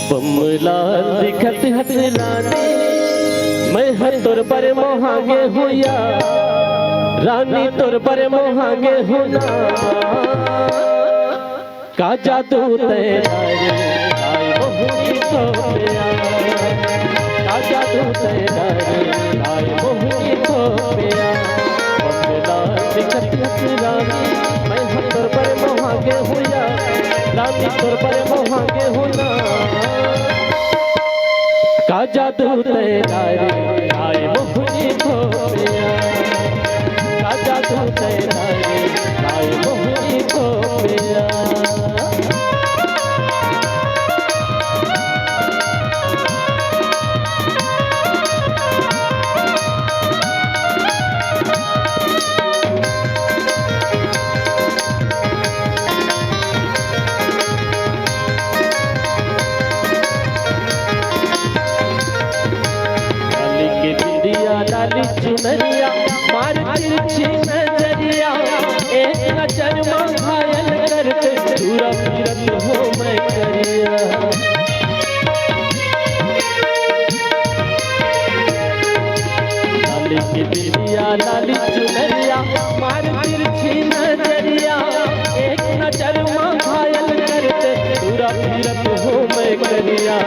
बमला दिखत हसरानी मैं हर तोर पर मोहागे हुआ रानी तोर पर मोहागे हुना का जादू तेरा आई मोहनी को पिया का जादू तेरा आई मोहनी को पिया बमला दिखत हसरानी मैं हर तोर पर मोहागे हुआ रानी तोर पर मोहागे हुना का जादू तेरा आए मोहनी को पिया का जादू तेरा आए मोहनी को पिया लाली चुनरिया मार तिरछी नजरिया एक नजर में घायल करते पूरा फिरत हो मैं करिया लाली की बिटिया लाली चुनरिया मार तिरछी नजरिया एक नजर में घायल करते पूरा फिरत हो मैं करिया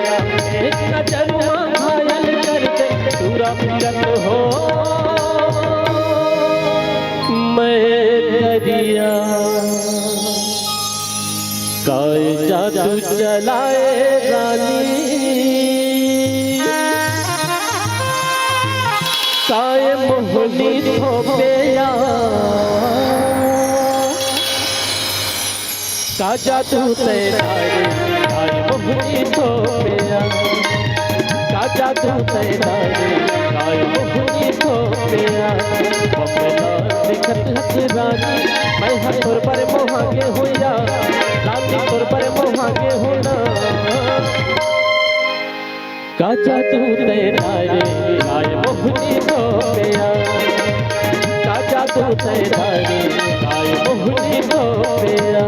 एक नजर में घायल करते पूरा फिरत हो मैं करिया काय जादू चलाए रानी काय मोहनी थोपिया का जादू तेरा काय मोहनी थोपिया का जादू तेरा काय मोहनी को पिया बमला दिखत हसरानी मैं हर तोर पर मोहागे हुआ रानी तोर पर मोहागे होना का जादू तेरा काय मोहनी को पिया का जादू तेरा काय मोहनी को पिया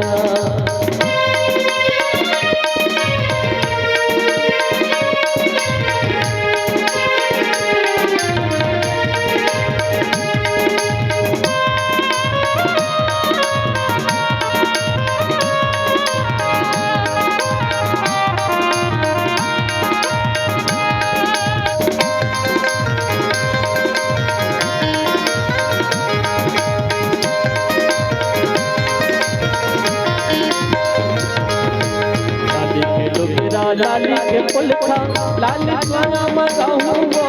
लाली के पुलखा लाली सोना मगाऊं वो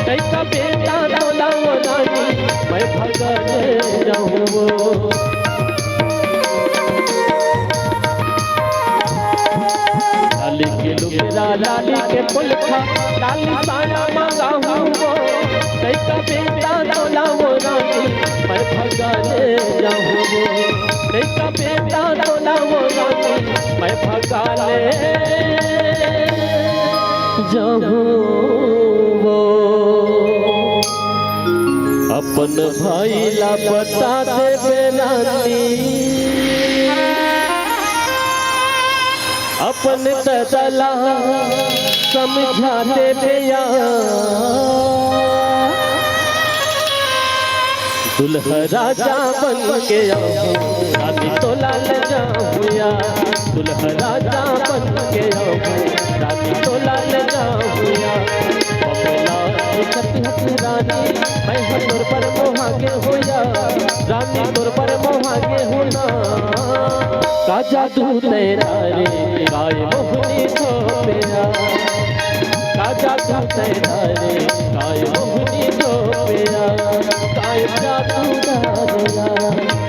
कैसा बेटा तोलाओ रानी मैं भगने जाऊं वो लाली के लुगरा लाली के पुलखा लाली सोना मगाऊं वो कैसा बेटा तोलाओ रानी मैं भगने जाऊं वो कैसा बेटा तोलाओ रानी मैं भगने वो अपन भाई ला बता दे बेनाती अपन तला समझा दे भैया दुल्हा राजा बन के आओ रानी तो लाल जाऊया दुल्हा राजा बन के आओ रानी तो लाल जाऊया बमला दिखत हसरानी मैं हर तोर पर मोहागे हुआ रानी तोर पर मोहागे होना का जादू तेरा काय मोहनी को पिया का जादू तेरा काय मोहनी को पिया काय जादू तेरा